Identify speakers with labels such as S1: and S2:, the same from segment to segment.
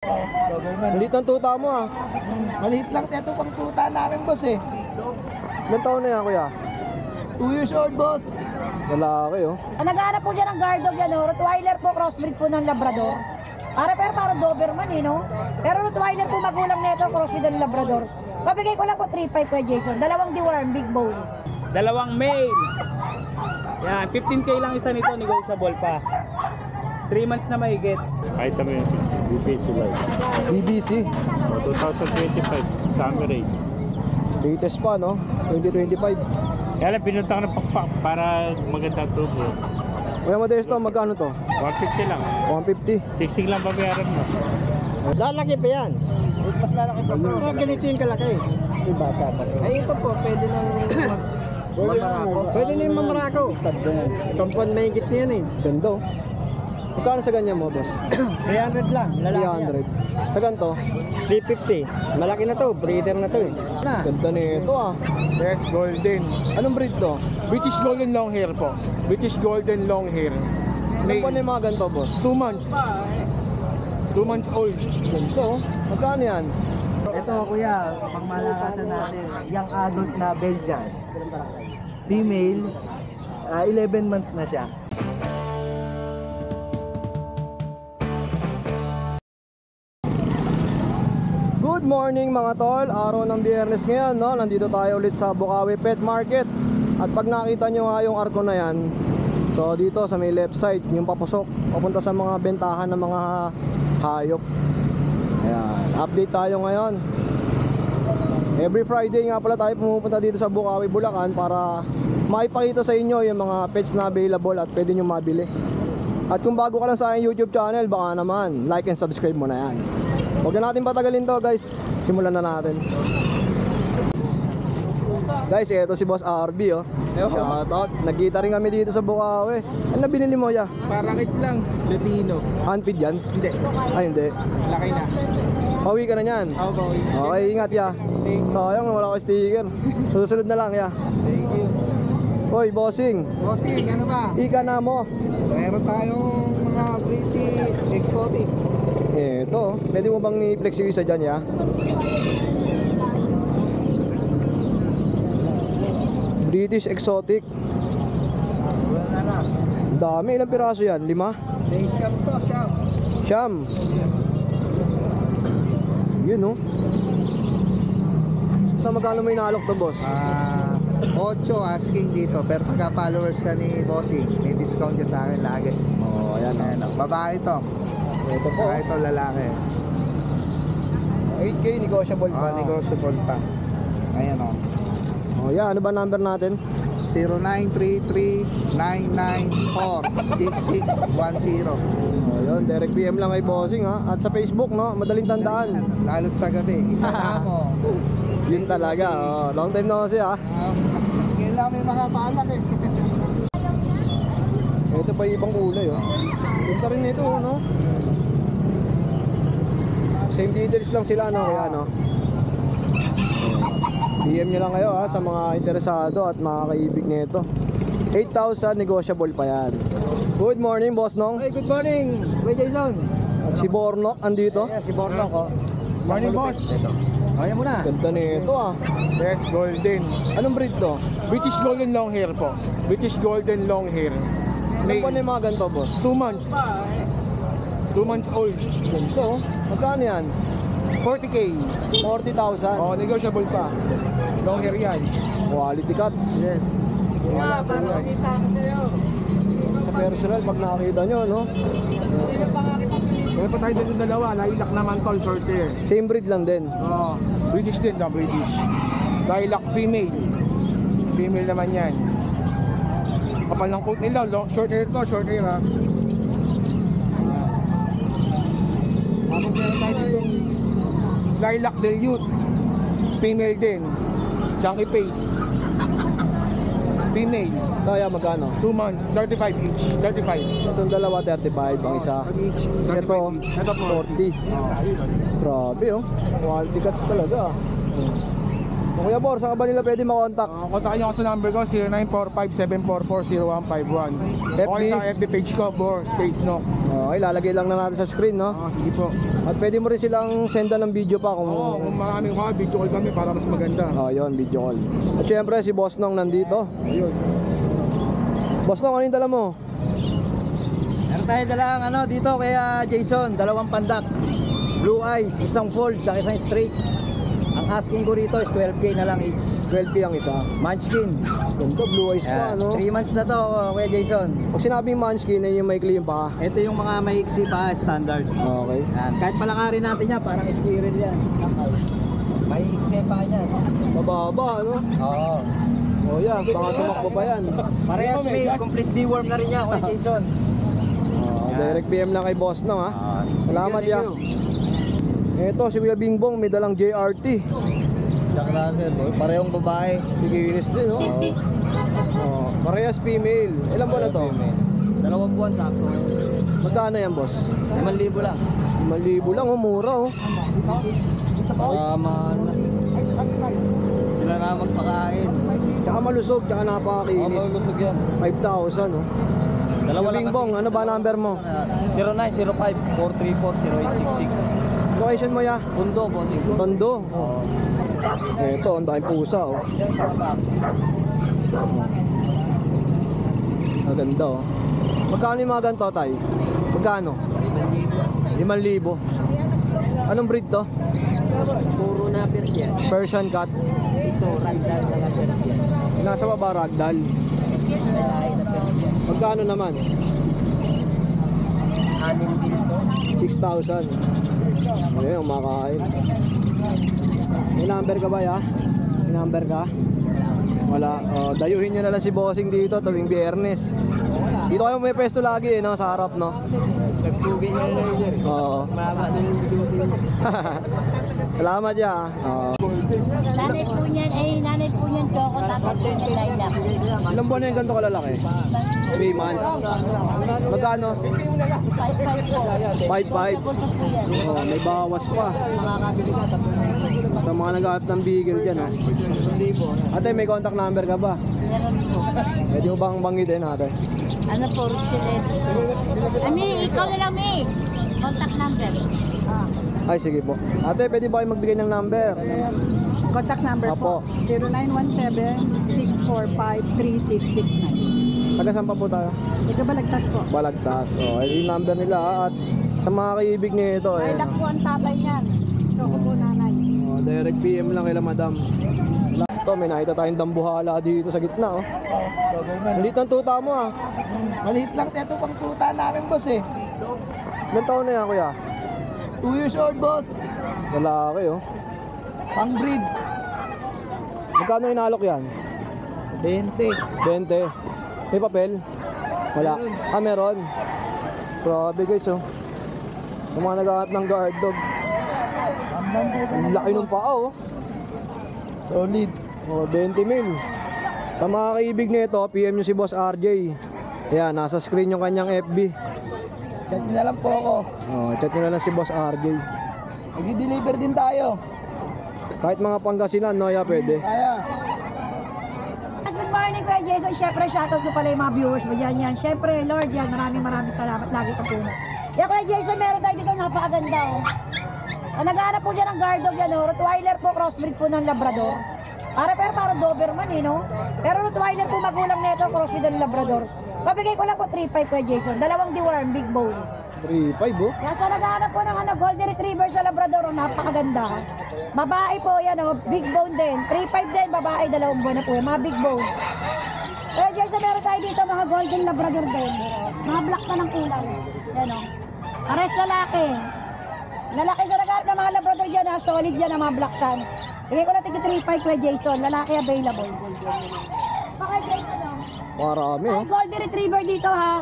S1: Maliit ang tuta mo ah.
S2: Maliit lang ito pang tuta namin, boss eh.
S1: Ilan taon na yan, kuya?
S2: 2 years old, boss.
S1: Lalaki oh.
S3: Naghahanap po dyan ng guard dog yan, Rottweiler po, crossbreed po ng Labrador. Para Doberman eh, no? Pero Rottweiler po magulang nito, crossbreed ng Labrador. Pabigay ko lang po 3.5 kay Jason. Dalawang deworm, big bone.
S4: Dalawang male. Yan, 15k lang isa nito, negotiable pa. 3 months na mahigit.
S5: Kahit naman yung BBC Live.
S1: BBC.
S5: 2025, summer race.
S1: Latest pa no? 2025.
S5: Kaya lang pinunta ko ng pakpak para magandang tubo.
S1: Kuya Modesto, magkano to?
S5: 150 lang.
S1: 150.
S5: Siksik lang babayaran mo.
S1: Lalaki pa yan.
S2: Mas lalaki pa po.
S1: Ganito yung kalaki.
S2: Yung bata pa. Ay, ito po, pwede nang mamarako.
S1: Pwede na yung mamarako. Kampuan mahigit na yan eh. Ganda oh. Magkano sa ganyan mo, boss?
S2: 300 lang, lalaki
S1: 300. Sa ganito?
S2: 350. Malaki na to, breeder na to eh.
S1: Ganda nito ah.
S6: Yes, golden.
S1: Anong breed to?
S6: British golden long hair po. British golden long hair.
S1: May yung mga ganito, boss?
S6: 2 months. 2 months old.
S1: Ganito oh. Magkano yan?
S2: Ito kuya, pangmalakasan natin, young adult na Belgian. Female, 11 months na siya.
S1: Good morning mga tol, araw ng Biyernes ngayon no? Nandito tayo ulit sa Bukawi Pet Market. At pag nakita nyo nga yung arko na yan, so dito sa may left side, yung papusok papunta sa mga bentahan ng mga hayop. Ayan, update tayo ngayon. Every Friday nga pala tayo pumupunta dito sa Bukawi, Bulacan para maipakita sa inyo yung mga pets na available at pwede nyo mabili. At kung bago ka lang sa aking YouTube channel, baka naman like and subscribe mo na yan. Huwag na natin patagalin to guys, simulan na natin. Guys, ito si Boss RB oh. Shout out, nagkita rin kami dito sa Bukawi. Ano na binili mo ya?
S6: Parangit lang. Latino.
S1: Handpid yan?
S6: Hindi.
S1: Ay hindi.
S6: Laki na.
S1: Pauwi ka na yan.
S6: Ako ba?
S1: Okay, ingat ya. Sayang wala ko sticker. Susunod na lang ya.
S6: Thank you.
S1: Hoy, bossing.
S2: Bossing, ano ba?
S1: Ika na mo.
S2: Meron tayong mga British exotic.
S1: Ito, pwede mo bang i-flex yung isa dyan ya? British exotic.
S2: Wala na.
S1: Dami, ilang piraso yan? 5?
S2: Siyam to, siyam.
S1: Siyam. Yun oh. Ito, magkano mo inaalok to boss?
S2: 8 asking dito, pero pagka followers ka ni Bossing, may discount siya sa akin lagi.
S1: Oh, ayan oh.
S2: Ayan, babae to.
S1: Ito po.
S2: Babae to, lalaki.
S1: 8K, negotiable pa.
S2: Negotiable pa. Ayan o.
S1: Oh, yeah, ano ba number natin?
S2: 0933-994-6610.
S1: Oh, yun, direct PM lang kay bossing ha. At sa Facebook no, madaling tandaan.
S2: Lalot sa gabi. Ita mo.
S1: Yun talaga, oh. Long time na kasi ha.
S2: Kailangan may mga paanak eh.
S1: Ito pa yung ibang kulay oh. Ganda rin ito no. Same details lang sila no, kaya no. PM nyo lang kayo ha sa mga interesado at mga kaibig nito. 8,000 negotiable pa yan. Good morning boss Nong.
S2: Hey, good morning. Kuya Jason.
S1: At si Bornok andito.
S2: Yeah, si Bornok oh.
S6: Morning, boss.
S2: Kaya mo na.
S1: Ganda nito ah.
S6: Yes, golden.
S1: Anong breed to?
S6: British golden long hair po. British golden long hair.
S1: May ano yung mga ganito boss?
S6: 2 months. 2 months old.
S1: Ganito oh. Magkano yan?
S6: 40k.
S1: 40,000.
S6: Oh, negotiable pa. Long hair yan.
S1: Quality cuts.
S6: Yes.
S2: Yeah, para makita ko sa'yo.
S1: Sa personal pag nakakita nyo no.
S6: Kaya pa tayo dito dalawa. Lilac naman tol, short hair.
S1: Same breed lang din.
S6: Oh, British din na British. Lilac female. Female naman yan. Kapal ng coat nila. Short hair to, short hair ha. Tapos meron tayo dito Lilac del Youth. Female din. Chunky face. Female.
S1: Kaya magkano?
S6: 2 months. 35 each. 35.
S1: Itong dalawa 35 ang isa.
S6: Each.
S1: Ito
S6: 35 each. Ito
S1: 40. Grabe oh. Quality cuts talaga. Kuya Bor, saan ka ba nila pwede makontak?
S6: Kontakin nyo ako sa number ko, 0945-744-0151. Okay sa FB page ko, Bor, Space Nok.
S1: Okay, lalagay lang na natin sa screen, no?
S6: Sige po.
S1: At pwede mo rin silang sendan ng video pa kung...
S6: Oo, kung maraming video call kami para mas maganda.
S1: Yun, video call. At syempre, si Boss Nong nandito.
S6: Ayun.
S1: Boss Nong, ano yung dala mo?
S2: Meron tayo dalang dito kaya Jason, dalawang pandak. Blue eyes, isang fold, sa isang straight. Ang asking ko rito is 12k na lang each.
S1: 12K ang isa.
S2: Munchkin.
S1: Ganito, blue eyes pa, no?
S2: 3 months na to, Kuya Jason.
S1: Pag sinabing munchkin, yung maikli yung paa.
S2: Ito yung mga maiksi pa, standard.
S1: Okay.
S2: Yan. Kahit palakarin natin yan, parang squirrel yan. Maiksi pa yan.
S1: Mababa, ano?
S2: Oo.
S1: Oh, yeah, baka tumakbo pa yan.
S2: Parehas may complete deworm na rin yan, Kuya Jason.
S1: Direct PM lang kay Boss Nong, ha? Salamat,
S2: Thank
S1: ya. Ito, si Kuya Bingbong, may dalang JRT.
S2: Klase, parehong babae.
S1: Biginis din, no? Parehas female. Ilan ba na to?
S2: 2 buwan sakto.
S1: Magkano yan, boss?
S2: 5,000 lang.
S1: 5,000 lang, mura, oh.
S2: Sila na magpakain.
S1: Tsaka malusog, tsaka napakakinis.
S2: Malusog yan.
S1: 5,000, oh.
S2: Dalawa
S1: Kuya Bingbong, ano ba number mo?
S2: 0905-434-0866.
S1: Location mo, ya?
S2: Pundo, Bossing.
S1: Tondo. Ito, ang daming pusa, oh. Maganda, oh. Magkano yung mga ganito, tay? Magkano? 5,000. Anong breed to?
S2: Puro na Persian.
S1: Persian cat.
S2: Ito, ragdal na Persian.
S1: Nasa baba, ragdoll. Magkano naman?
S2: 6 din to.
S1: 6,000. Ayun, umakain. May number ka ba, ya? May number ka? Wala. Dayuhin nyo na lang si Bossing dito tuwing Biyernes. Dito kayo may pesto lagi, no? Sa harap, no?
S2: Nagtugin nyo na yun.
S1: Oo.
S2: Mama na yung bidugin.
S1: Salamat, ya.
S3: Nanay po niyan, Choco, tapos po niyan, Lilac.
S1: Ilang buwan na yung ganito kalalaki? 3 months. Magkano?
S3: 5-5 po.
S1: 5,500. Oh, may bawas pa. Sa mga nag-aap ng bigel dyan, ha? Ate, may contact number ka ba?
S3: Meron po.
S1: Pwede mo bang banggitin, ate?
S3: Ano po, Rusilet? Ami, ikaw na lang, Mi. Contact number.
S1: Ay, sige po. Ate, pwede ba kayo magbigay ng number?
S7: Contact number
S1: Apo.
S7: po, 0917-645-3669.
S1: Taga saan pa po tayo?
S7: Ito Balagtas po.
S1: Balagtas. Oh, ay yung number nila, ha? At sa mga kaibig nito, eh.
S7: Lilac po ang tatay niyan. Choco po nanay.
S1: Oh, direct PM lang kila madam. Ito, may nakita tayong dambuhala dito sa gitna, oh. Maliit ang tuta mo, ah.
S2: Maliit lang ito pang tuta namin, boss, eh.
S1: Ilan taon na yan, kuya?
S2: 2 years old, boss.
S1: Lalaki, oh.
S2: Pang breed.
S1: Magkano inalok yan?
S2: 20.
S1: 20. May papel? Wala. Meron. Grabe, guys, oh. Yung mga naghahanap ng guard dog. Ang laki ng paa, oh.
S2: Solid.
S1: Oh, 20 mil. Sa mga kaibig nito, PM nyo si Boss RJ. Ayan, nasa screen yung kanyang FB.
S2: Chat nyo na lang po ako.
S1: Oh, chat nyo na lang si Boss RJ.
S2: Nag-deliver din tayo.
S1: Kahit mga Pangasinan, no, ya, pwede.
S2: Kaya.
S3: Good morning, Kuya Jason. Siyempre, shoutout ko pala yung mga viewers mo dyan yan. Siyempre, Lord, yan. Maraming salamat. Lagi ka puno. Yan, Kuya Jason, meron tayo dito napakaganda, oh. Naghahanap po dyan ng guard dog yan, oh. Rottweiler po, crossbreed po ng Labrador. Para Doberman, eh, no? Pero Rottweiler po magulang nito, crossbreed ng Labrador. Pabigay ko lang po 3,500, Kuya Jason. Dalawang deworm, big bone.
S1: 3.5, oh.
S3: Nasa naghahanap po ng Golden Retriever sa Labrador, oh, napakaganda. Babae po yan, oh, big bone din. 3,500 din, babae, 2 buwan na po yan, mga big bone. Kaya dyan sa meron tayo dito, mga Golden Labrador din. Mga black na ng kulay. Yan, oh. Pares lalaki. Lalaki sa naghahanap ng mga Labrador dyan, ha, solid yan ang mga black tan. Bigay ko lang tig 3,500 Kuya Jason, lalaki available. Baka Jason, oh.
S1: Marami,
S3: Ay,
S1: oh.
S3: Golden Retriever dito, ha.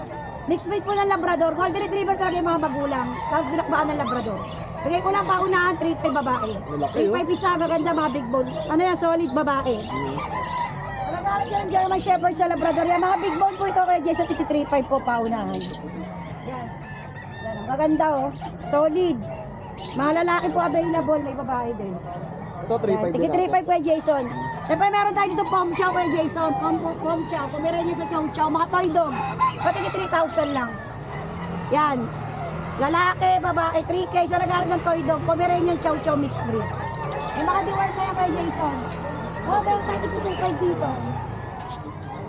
S3: Mixed breed po ng Labrador. Golden Retriever talaga yung mga magulang. Tapos binakbaan ng Labrador. Bigay ko lang paunahan, 3,500 babae.
S1: Malaki, oh.
S3: 3,500 isa, maganda, mga big bone. Ano yan, solid babae. Nagkaroon dyan ng German Shepherd sa Labrador. Yan, mga big bone po ito kaya Jason, 3,500 po paunahan. Yan. Yan, maganda, oh. Solid. Mga lalaki po available, may babae din.
S1: Ito 3.5
S3: Tigi
S1: din.
S3: 3.5 Kuya Jason. Siyempre meron tayo dito pom chow Kuya Jason. Pom chow. Pumira niyo sa chow chow. Mga toy dog. Patigi 3,000 lang. Yan. Lalaki, babae, 3K. Sa nag-aaral ng toy dog. Pumira niyo chow chow mixed breed. Yung mga diwar na yan Kuya Jason. Oh, meron tayo dito 2.5 dito.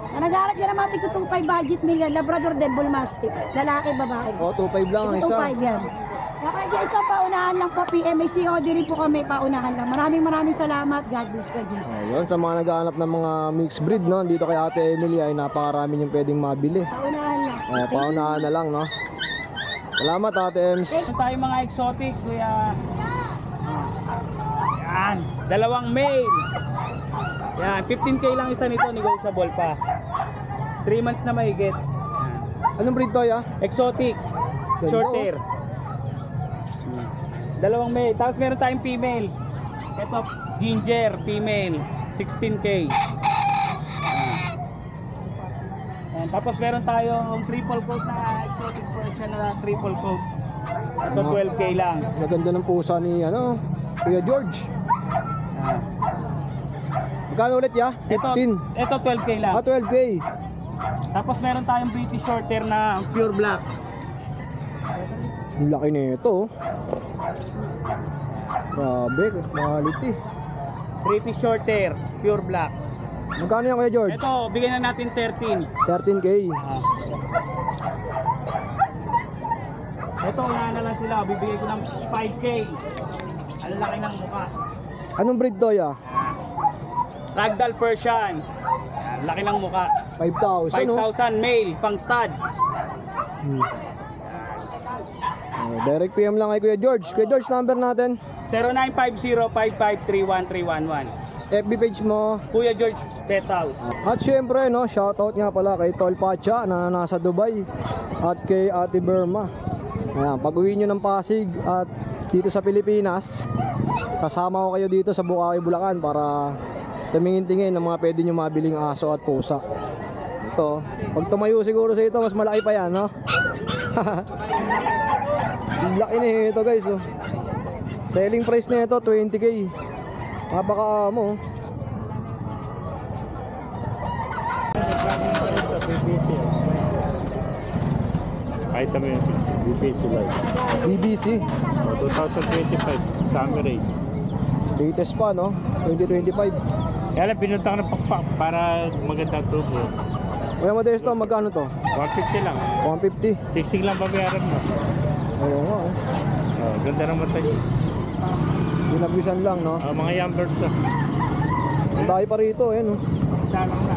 S3: Sa nag-aaral niya ng mga tig 2.5 budget million. Labrador din, Bull Mastiff. Lalaki, babae.
S1: Oh, 2.5 lang ang
S3: Ito
S1: isa.
S3: 2.5 yan. Kaya Jason, paunahan lang po. PMA COD rin po kami, paunahan lang. Maraming salamat. God bless Kuya Jason.
S1: Ayun, sa mga naghahanap ng mga mixed breed, no? Dito kay Ate Emily ay napakarami yung pwedeng mabili.
S3: Paunahan lang.
S1: Oh, paunahan na lang, no? Salamat, Ate Ems.
S4: Meron tayo mga exotic, kuya. Yan, dalawang male. Yan, 15k lang isa nito, negotiable pa. 3 months na mahigit. Yan.
S1: Anong breed to, ya?
S4: Exotic,
S1: Ganda,
S4: short
S1: oh.
S4: hair. Dalawang male. Tapos meron tayong female. Ito, ginger, female, 16k. Yan. Tapos meron tayong triple coat na exotic version na triple coat. Ito 12k lang.
S1: Maganda ng pusa ni, ano, Kuya George.
S4: Yan.
S1: Magkano ulit, ya? 15.
S4: Ito 12k lang.
S1: 12K.
S4: Tapos meron tayong British short hair na pure black.
S1: Ang laki nito, oh. Grabe, quality.
S4: British short hair, pure black.
S1: Magkano yan, Kuya George?
S4: Ito, bigyan na natin 13.
S1: 13K.
S4: Ito, unahan na lang sila. Bibigay ko ng 5k. Ang laki ng mukha.
S1: Anong breed to, ya?
S4: Ragdoll Persian. Ang laki ng mukha.
S1: 5,000, no?
S4: 5,000 male, pang stud.
S1: Direct PM lang kay Kuya George. Kuya George, number natin.
S4: 0950-553-1311.
S1: FB page mo.
S4: Kuya George Pet House.
S1: At syempre, no, shoutout nga pala kay Tol Pacha na nasa Dubai. At kay Ate Burma. Ayan, pag uwi nyo ng Pasig at dito sa Pilipinas, kasama ko kayo dito sa Bukawi, Bulacan para tumingin-tingin ng mga pwede nyo mabiling aso at pusa. Ito, pag tumayo siguro sa ito, mas malaki pa yan, no? Laki na ito, guys, oh. Selling price na ito, 20k. Napakaamo, oh.
S5: Kahit naman yung 60, BBC Live.
S1: BBC.
S5: 2025, summer race.
S1: Latest pa, no? 2025.
S5: Kaya lang, pinunta ko ng pakpak para magandang tubo.
S1: Kuya Modesto, magkano to?
S5: 150 lang.
S1: 150.
S5: Siksing lang babayaran mo.
S1: Oo nga, oh.
S5: Oh, ganda ng mata niya.
S1: Binabisan lang, no?
S5: Oh, mga young birds to.
S1: Ang dami pa rito, eh, no?
S5: Isa lang na.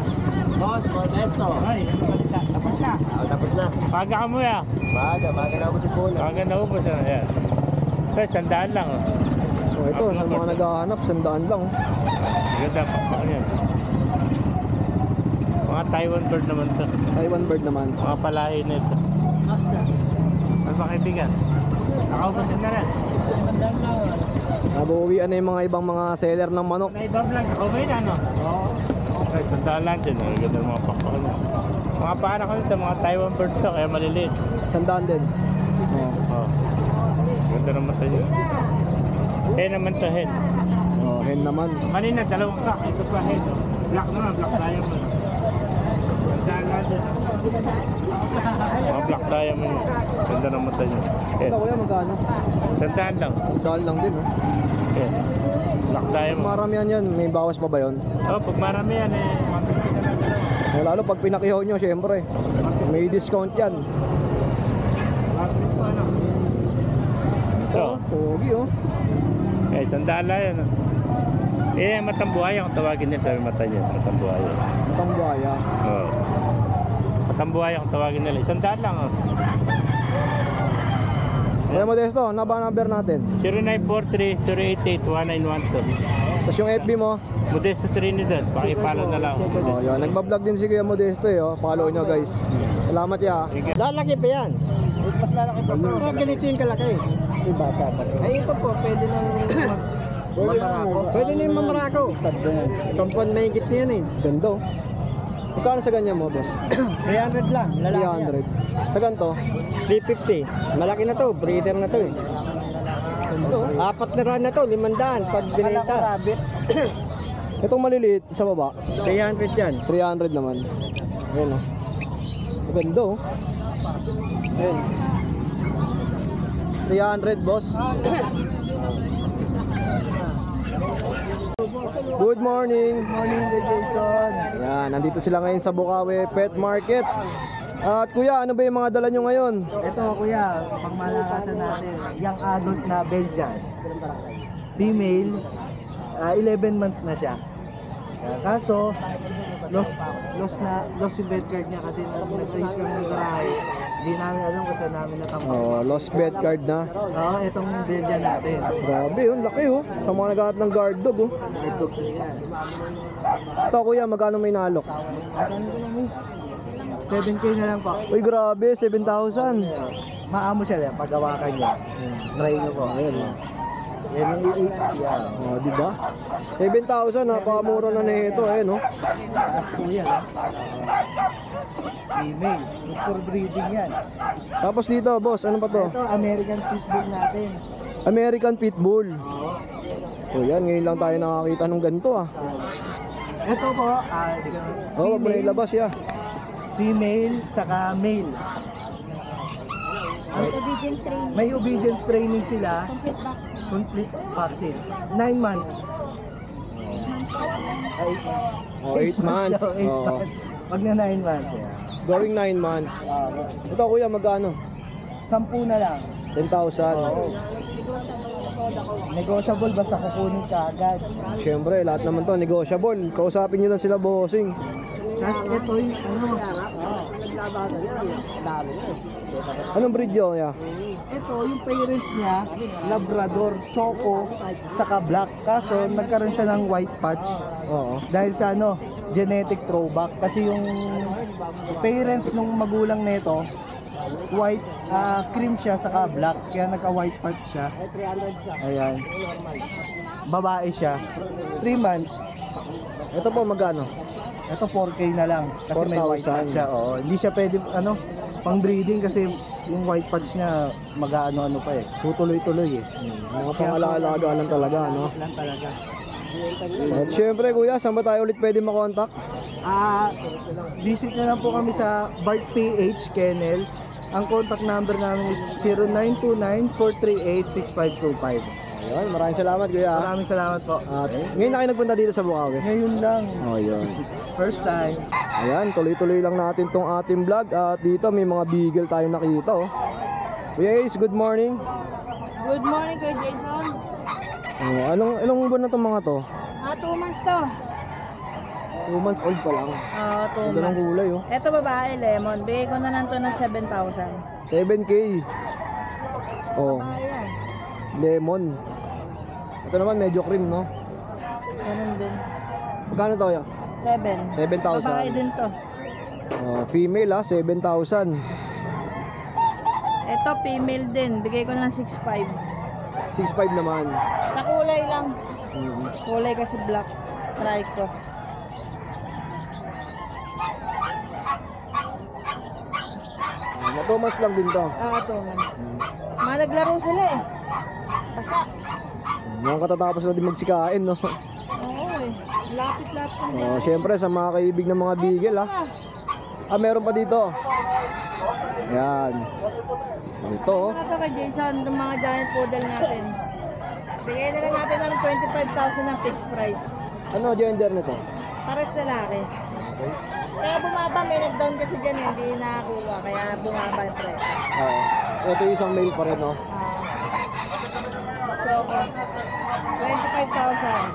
S2: Boss, Modesto.
S5: Ay, ano ba nila? Tapos na.
S2: Tapos na.
S5: Paga ka mo ya.
S2: Baga na ako si Pula.
S5: Paga na ubos. Ayan. Pero 100 lang. Oh.
S1: Oh, ito, sa mga naghahanap, 100 lang, oh.
S5: Ganda pakpak niya. Mga Taiwan bird naman to.
S1: Taiwan bird naman.
S5: Mga palahi na ito. Ano ba kaibigan? Nakaubasin na rin.
S1: Nabuwian na yung mga ibang mga seller ng manok.
S5: May iba vlog, nakaubay na no? Oo. Ay, sandaan lang din. Ang ganda ng mga pakpak niya. Mga paana ko nito, mga Taiwan bird to, kaya maliliit.
S1: 100 din. Oh.
S5: Oh. Ganda ng mata niya. Hen naman to, hen.
S1: Oh, hen naman.
S5: Kanina, dalawang crack. Ito pa hen. Black naman, black diamond. Sandaan lang din. Mga black diamond. Ganda ng mata niya. Hen.
S1: Ito, kuya, magkano?
S5: Sandaan lang.
S1: 100 lang din, oh.
S5: Hen. Black diamond.
S1: Maramihan yan, may bawas pa ba yun?
S5: Oh, pag marami yan eh, 150 na lang.
S1: Eh, lalo pag pinakihaw nyo, syempre, may discount yan.
S5: Ito.
S1: Pogi, oh.
S5: Eh, sandaan lang yan. Eh, matambuhay kung tawagin nito yung mata niya. Matambuhay.
S1: Matang buhaya.
S5: Oo. Matambuhay kung tawagin nila. Sandaan lang. Oh.
S1: Kuya Modesto, ano ba number natin?
S5: 0943-088-1912.
S1: Tapos yung FB mo,
S5: Modesto Trinidad. Pakipalo na lang.
S1: oh, yan. Nagbablog din si Kuya Modesto, eh, oh. Follow nyo, guys. Salamat, ya.
S2: Lalaki pa yan. Mas lalaki pa po. Ganito yung kalaki. Iba pa. Ay, ito po, pwede nang mamarako. Pwede na yung mamarako. Kampon may higit na yan eh.
S1: Ganda, oh. Magkano sa ganyan mo, boss?
S2: 300 lang, lalaki yan.
S1: 300. Sa ganito,
S2: 350. Malaki na to, breeder na to eh. Apat na raan na to, 500 pag binenta.
S1: Itong maliliit, sa baba,
S2: 300 yan.
S1: 300 naman. Ayan, oh. Maganda, oh. Ayan. 300, boss. Good morning.
S2: Morning, Jason.
S1: Yan, nandito sila ngayon sa Bukawi Pet Market. At kuya, ano ba yung mga dala nyo ngayon?
S2: Ito kuya, pangmalakasan natin, young adult na Belgian. Female, 11 months na siya. Kaso, lost yung bed card niya kasi nag-raise kami ng garahe. Hindi namin alam kung saan namin natambak.
S1: Oh, lost bed card na.
S2: Oo, itong Belgian natin.
S1: Grabe, oh, laki oh. Sa mga naghahanap ng guard dog oh. Ito kuya, magkano may nalok?
S2: 7K na lang po.
S1: Uy, grabe, 7,000.
S2: Maamo siya lang, paggawakan niya. Try niyo po. Ayun. Yan yung yan.
S1: Oh, di ba? 7,000, napakamura na nito, eh, no?
S2: Taas po yan. Female. Good for breeding yan.
S1: Tapos dito, boss, ano pa to?
S2: Ito, American Pitbull natin.
S1: American Pitbull. So yan, ngayon lang tayo nakakita ng ganito ah.
S2: Ito po,
S1: Oh, wag mo na ilabas ya.
S2: female, saka male.
S3: Obedience training.
S2: May obedience training sila.
S3: Complete box.
S2: Complete vaccine. 9 months.
S1: Oh, 8 months.
S2: So, 8
S1: Oh,
S2: months. Wag na 9 months. Yeah.
S1: going 9 months. Ito kuya, magkano?
S2: 10 na lang.
S1: 10,000.
S2: Negotiable basta kukunin ka agad.
S1: Siyempre, lahat naman to negotiable. Kausapin nyo lang sila, bossing.
S2: Tapos ito yung
S1: Anong breed yun, ya?
S2: ito yung parents niya, Labrador, Choco, saka Black. Kaso nagkaroon siya ng white patch
S1: Oo.
S2: dahil sa genetic throwback. Kasi yung parents nung magulang nito, white, cream siya saka black. Kaya nagka-white patch siya. Ayan. Babae siya. 3 months.
S1: Ito po, magkano?
S2: Ito 4K na lang kasi may white
S1: 4,000.
S2: patch siya. Oo. Hindi siya pwede pang breeding kasi yung white patch niya mag-ano pa eh. Tutuloy-tuloy eh.
S1: Mga pangalaalaga lang talaga, no?
S2: Lang talaga.
S1: At syempre, kuya, saan ba tayo ulit pwede makontak?
S2: Visit na lang po kami sa Bart PH Kennel. Ang contact number namin is 0929-438-6525.
S1: Ayun, maraming salamat, kuya.
S2: Maraming salamat po.
S1: At ngayon na kayo nagpunta dito sa Bukawi.
S2: Ngayon lang,
S1: Oh, yun.
S2: first time.
S1: Ayan, tuloy-tuloy lang natin tong ating vlog. At dito may mga beagle tayo nakita, oh. Kuya Ace, good morning.
S7: Good morning kay Jason.
S1: Oh, anong buwan na tong mga to?
S7: 2 months to.
S1: 2 months old pa lang.
S7: 2
S1: Ganda ng kulay, oh.
S7: Ito babae, lemon. Bigay ko na lang to ng 7,000.
S1: 7K. Oh,
S7: Ayan.
S1: lemon. Ito naman medyo cream, no?
S7: Ganun din.
S1: Magkano to, ya?
S7: 7.
S1: 7,000.
S7: Babae din to.
S1: Oh, female, 7,000.
S7: Ito female din. Bigay ko na ng 6,500.
S1: 6,500 naman.
S7: Sa kulay lang.
S1: Mm.
S7: Kulay kasi black. Try ko.
S1: Na 2 months lang din to.
S7: 2 months. Naglaro sila eh. Basta.
S1: Mukhang katatapos na din magsikain, no?
S7: Oo eh. Lapit-lapit lang.
S1: Oh, syempre sa mga kaibig ng mga beagle, meron pa dito. Ayan. Ito, oh.
S7: Ano to kay Jason, yung mga giant poodle natin. Bigay na lang natin ng 25,000 ng fixed price.
S1: Ano gender nito?
S7: Pares lalaki. Kaya bumaba, may nag-down kasi dyan, hindi nakakuha. Kaya bumaba yung price.
S1: Oo. Ito yung isang male pa rin, no?
S7: So, 25,000.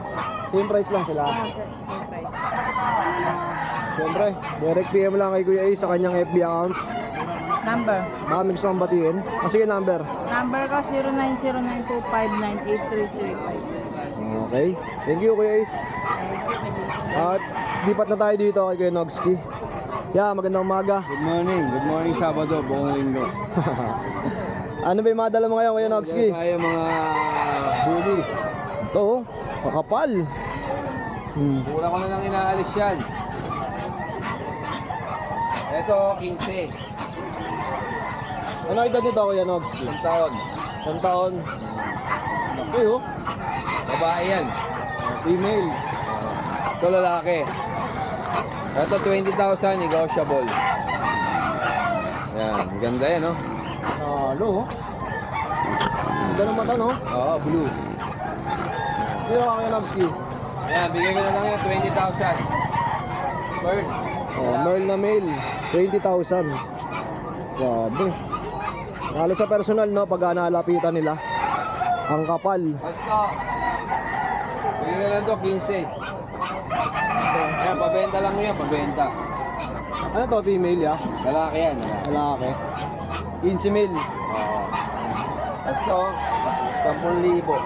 S1: Same price lang sila.
S7: Same price.
S1: Syempre, direct PM lang kay Kuya Ace sa kanyang FB account.
S7: Number.
S1: Baka may gusto kang batiin. Sige, number.
S7: Number ko 090925983335.
S1: Okay. Thank you, Kuya Ace. At lipat na tayo dito kay Kuya Nogski. Yeah, magandang umaga.
S6: Good morning. Good morning, Sabado, buong linggo.
S1: Ano ba yung mga dala mo ngayon, Kuya Nogski?
S6: Tayo mga bully.
S1: Ito, oh. Makapal.
S6: Pura ko na lang inaalis yan. Ito, 15.
S1: Ano edad nito, Kuya Nogski?
S6: Isang taon.
S1: Isang taon. Okay, oh.
S8: Babae yan.
S1: Female.
S8: Ito lalaki. Ito 20,000, negotiable. Yan, ganda yan, no?
S1: Halo, oh. Ganda ng mata, no?
S8: Oo, blue.
S1: Dito ka kay Nobski.
S8: Ayan, bigay ko na lang yan, 20,000. Bird.
S1: Oh, Merl na male, 20,000. Grabe. Lalo sa personal, no, pag nalapitan nila. Ang kapal.
S8: Basta. Bigay ko na lang ito, 15. Ayan, pabenta lang yan, pabenta.
S1: Ano to, female, ya?
S8: Lalaki yan, lalaki.
S1: Lalaki. 15 mil.
S8: Oo. Basta, 10,000.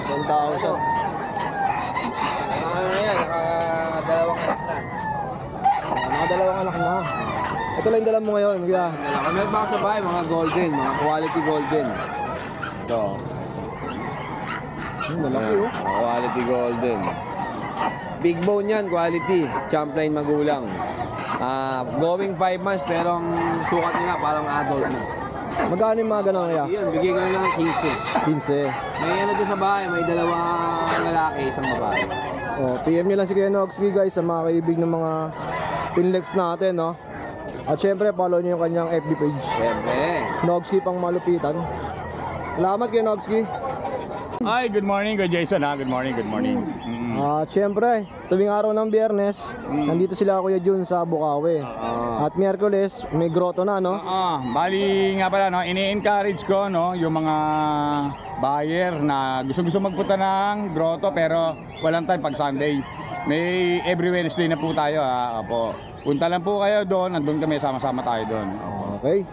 S1: 10,000.
S8: Ano yan, nakadalawang anak na.
S1: Nakadalawang anak na. Ito lang yung dala mo ngayon, kuya.
S8: Meron pa sa bahay, mga golden, mga quality golden. Ito.
S1: Malaki, oh.
S8: Quality golden. Big bone yan, quality. Champline magulang. Going 5 months, pero ang sukat nila parang adult na.
S1: Magkano yung mga ganun, kuya?
S8: Yan, bigay ko na lang 15.
S1: 15.
S8: May ano doon sa bahay, may dalawang lalaki, isang babae.
S1: Oh, PM nyo lang si Kuya Nogski, guys, sa mga kaibig ng mga pinlex natin, no? At syempre, follow nyo yung kanyang FB page.
S8: Siyempre.
S1: Nogski pang malupitan. Salamat Kuya Nogski.
S5: Ay, good morning, good Jason ha. Good morning, good morning.
S1: At syempre, tuwing araw ng Biyernes, nandito sila Kuya Jun sa Bukawi. At Miyerkules, may grotto na, no?
S5: Bali nga pala, no, ini-encourage ko, no, yung mga buyer na gusto magpunta ng grotto pero walang time pag Sunday. May every Wednesday na po tayo, ha. Opo. Punta lang po kayo doon, nandun kami, sama-sama tayo doon.
S1: Okay.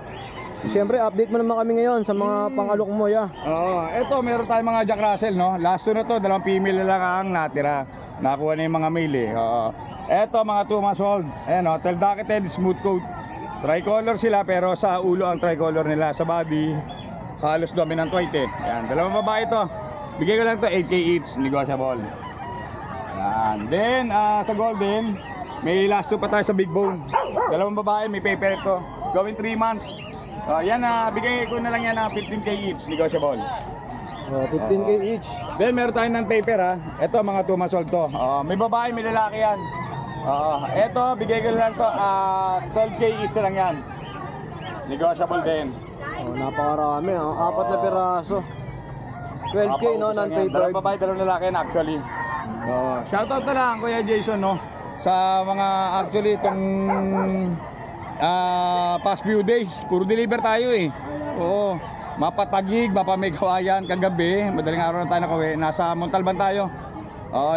S1: Siyempre, update mo naman kami ngayon sa mga pangalok mo, ya.
S5: Oo, eto meron tayong mga Jack Russell, no. Last two na to, dalawang female na lang ang natira. Nakuha na yung mga male, eh. Oo. Eto mga 2 months old. Ayan, no, tail docketed, smooth coat. Tricolor sila pero sa ulo ang tricolor nila, sa body halos dominant white, eh. Ayan, dalawang babae to. Bigay ko lang to 8K each, negotiable. Ayan. Then sa golden, may last two pa tayo sa big bone. Dalawang babae, may paper ito. Going 3 months. Yan, bigay ko na lang yan 15K each, negotiable.
S1: 15K each.
S5: Then meron tayo ng paper, ha. Ito mga 2 months old to. May babae, may lalaki yan. Ito, bigay ko na lang to 12K each lang yan. Negotiable din.
S1: Napakarami, oh. 4 na piraso. 12K, no, non-papered.
S5: Dalawang babae, dalawang lalaki yan actually. Shoutout na lang Kuya Jason, no, sa mga actually itong past few days, puro deliver tayo, eh. Oo, mapatagig, mapamagawayan, kagabi, madaling araw na tayo nakauwi, nasa Montalban tayo.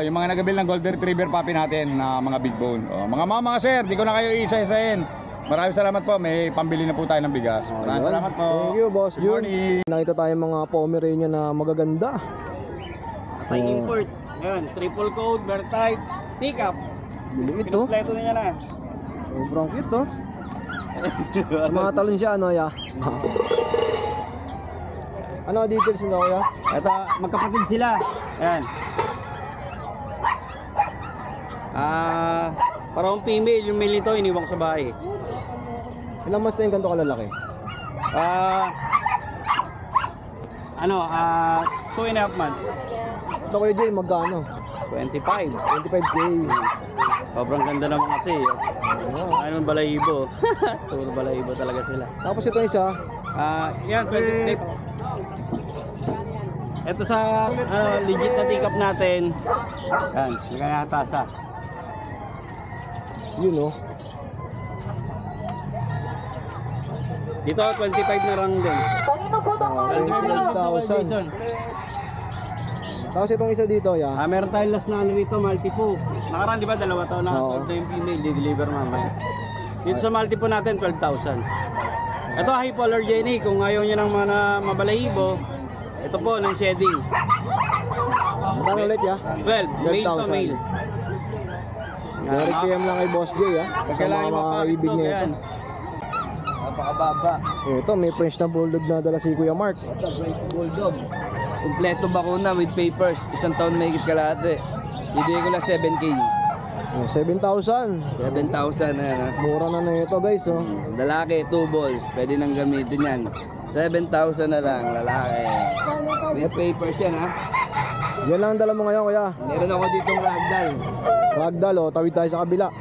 S5: Yung mga nagabil ng Golden Retriever puppy natin na mga big bone. Mga mga sir, di ko na kayo isa-isahin. Maraming salamat po, may pambili na po tayo ng bigas. Maraming salamat po.
S1: Thank you, Boss
S5: Good
S1: Jun.
S5: morning.
S1: Nakita tayo mga Pomeranian na magaganda.
S4: Sa import. Ayan, triple coat, vertite, pick up.
S1: Biliit, oh.
S4: Kompleto na yan,
S1: Sobrang cute, oh. Mga talon siya, ano, ya? Ano details nito, kuya?
S4: Ito, magkapatid sila. Ayan. Parang female, yung male nito, iniwan ko sa bahay.
S1: Ilang months na yung ganito kalalaki?
S4: 2.5 months.
S1: Ito, Kuya Jay, magkano?
S4: 25.
S1: 25K.
S4: Sobrang ganda naman kasi. Anong balahibo. Puro balahibo talaga sila.
S1: Tapos ito isa,
S4: Yan, 20 tip. Ito sa legit na pick up natin. Yan, nagkakatasa.
S1: yun, oh.
S4: Dito 25 na lang din.
S1: 25,000. Tapos itong isa dito, ya.
S4: Meron tayong last na ano dito, multi-po. Nakaraan di ba, 2 taon na
S1: Oo.
S4: sold na yung female, di-deliver mamaya. Dito sa multi-po natin, 12,000. Ito, hypoallergenic. Kung ayaw nyo ng mga mabalahibo, ito po, ng shedding.
S1: Magkano ulit, ya?
S4: 12, male to
S1: 12,000.
S4: male.
S1: Direct PM lang kay Boss Jay, ha. Sa
S4: Kailangan
S1: mga ibig
S4: mapakito,
S1: niya
S4: yan.
S1: ito.
S8: Napakababa.
S1: Ito, may French na Bulldog na dala si Kuya Mark.
S8: Ito, French Bulldog. Kompleto bakuna with papers. 1 taon may higit kalahati. Bibigay ko lang 7K.
S1: Oh, 7,000.
S8: 7,000 na yan, ha.
S1: Mura na ito, guys, oh.
S8: Lalaki, 2 balls. Pwede nang gamitin yan. 7,000 na lang, lalaki. May papers yan ha.
S1: Yan lang ang dala mo ngayon, kuya.
S8: Meron ako ditong ragdoll.
S1: Ragdoll, oh. Tawid tayo sa kabila.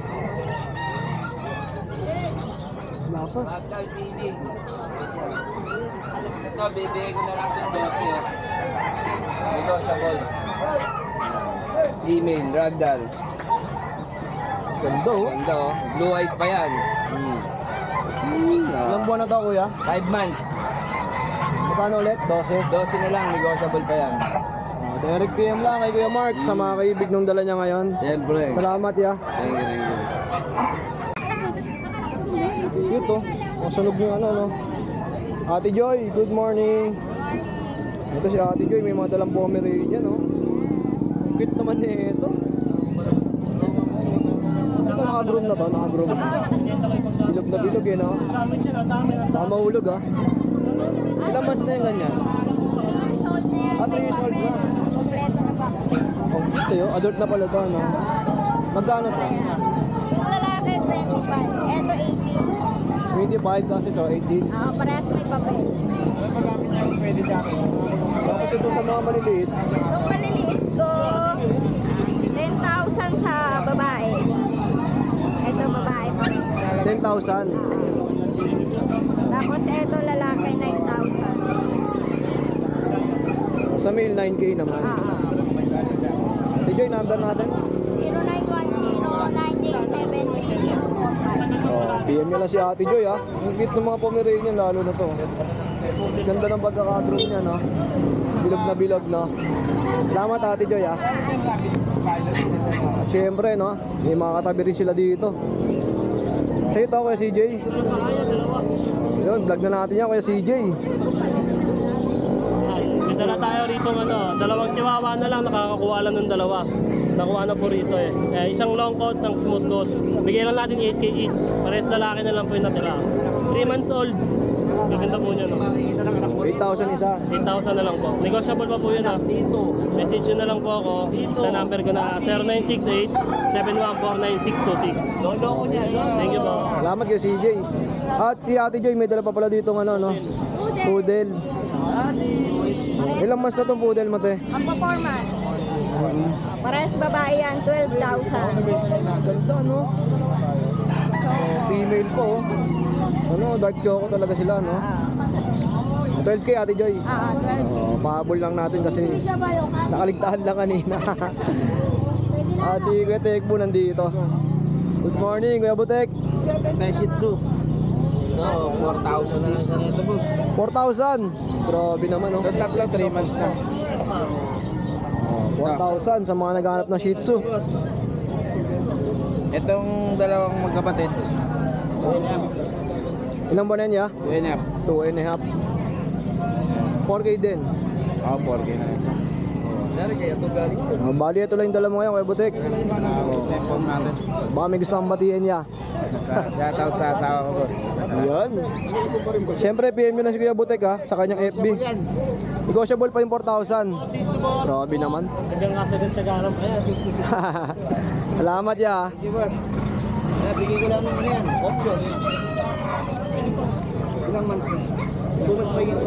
S8: Ragdoll feeding. Ito, bibigay ko na lang itong 12. Negotiable. Female, ragdoll.
S1: Ganda, oh.
S8: Ganda oh. Blue eyes pa yan.
S1: Ilang buwan na to, kuya?
S8: 5 months.
S1: Magkano ulit? 12.
S8: 12 na lang, negotiable pa yan.
S1: Direct PM lang kay Kuya Mark sa mga kaibig nung dala niya ngayon.
S8: Siyempre.
S1: Salamat, ya.
S8: Thank you, thank you.
S1: Cute, oh. Masunog yung ano, no? Ate Joy, good morning. Ito si Ate Joy, may mga dalang Pomeranian, no? Cute naman niya ito. Ito, naka-groom na to, naka-groom. Bilog na bilog, eh, no? Baka mahulog, ah. Ilang months na yung ganyan? 3 years old na. Oh, ito yun, adult na pala to, no? Magkano to?
S7: Yung lalaki, 25. Ito,
S1: 25 kasi to, 18.
S7: 18. Parehas may papel.
S1: Tapos ito sa mga maliliit,
S7: Yung maliliit ko, 10,000 sa babae. Ito, babae pa rin.
S1: 10,000.
S7: Tapos ito, lalaki, 9,000.
S1: Sa male, 9K naman. Ate Joy, number natin?
S7: 0910-987-3045.
S1: Oh, PM nyo lang si Ate Joy, ha. Ang cute ng mga Pomeranian, lalo na to. Ganda ng pagkakadroom niya, no? Bilog na bilog, no? Salamat, Ate Joy, ha. At syempre, no? May mga katabi rin sila dito. Hey, ito, Kuya CJ. Yun, vlog na natin yan, Kuya CJ.
S9: May dala tayo rito ano, dalawang chihuahua na lang, nakakakuha lang ng dalawa. Nakuha na po rito eh. Isang long coat, ng smooth coat. Bigyan lang natin 8K each. Parehas lalaki na lang po yung natira. 3 months old. Gaganda po niya, no?
S1: 8,000 isa.
S9: 8,000 na lang po. Negotiable pa po yun, ha? Message nyo na lang po ako sa number ko na 0968-7149626. Thank you po.
S1: Salamat, Kuya CJ. At si Ate Joy, may dala pa pala dito ng ano, no? Poodle. Ilang months na itong poodle mo, te?
S7: Ang performance. Parehas babae yan, 12,000.
S1: Ganda, no? Female po, oh. Ano, dark choco talaga sila, no? 12K, Ate Joy.
S7: 12K.
S1: Oh, pahabol lang natin kasi nakaligtaan lang kanina. Si Kuya Tekbo nandito. Good morning, Kuya Butek.
S4: Shih Tzu. No, 4,000 na lang sa nito, boss.
S1: 4,000. Grabe naman, no?
S4: Tatlo, 3 months na.
S1: 4,000 sa mga naghahanap ng Shih Tzu.
S4: Itong dalawang magkapatid.
S1: Ilang buwan yan, ya? 2.5. 4K din.
S4: Oo, 4K na.
S1: Bali, ito lang yung dala mo ngayon, Kuya Butek.
S4: Phone natin.
S1: Baka may gusto kang batiin, ya.
S4: Shoutout sa asawa ko, boss.
S1: Yun. Siyempre, PM nyo na si Kuya Butek, ha, sa kanyang FB. Negotiable pa yung 4,000. Grabe naman.
S9: Hanggang kasi din Tagalog.
S1: Salamat, ya.
S4: Sige, boss. Bigay ko lang naman yan. 8. Ilang months na? 2 months pa yun.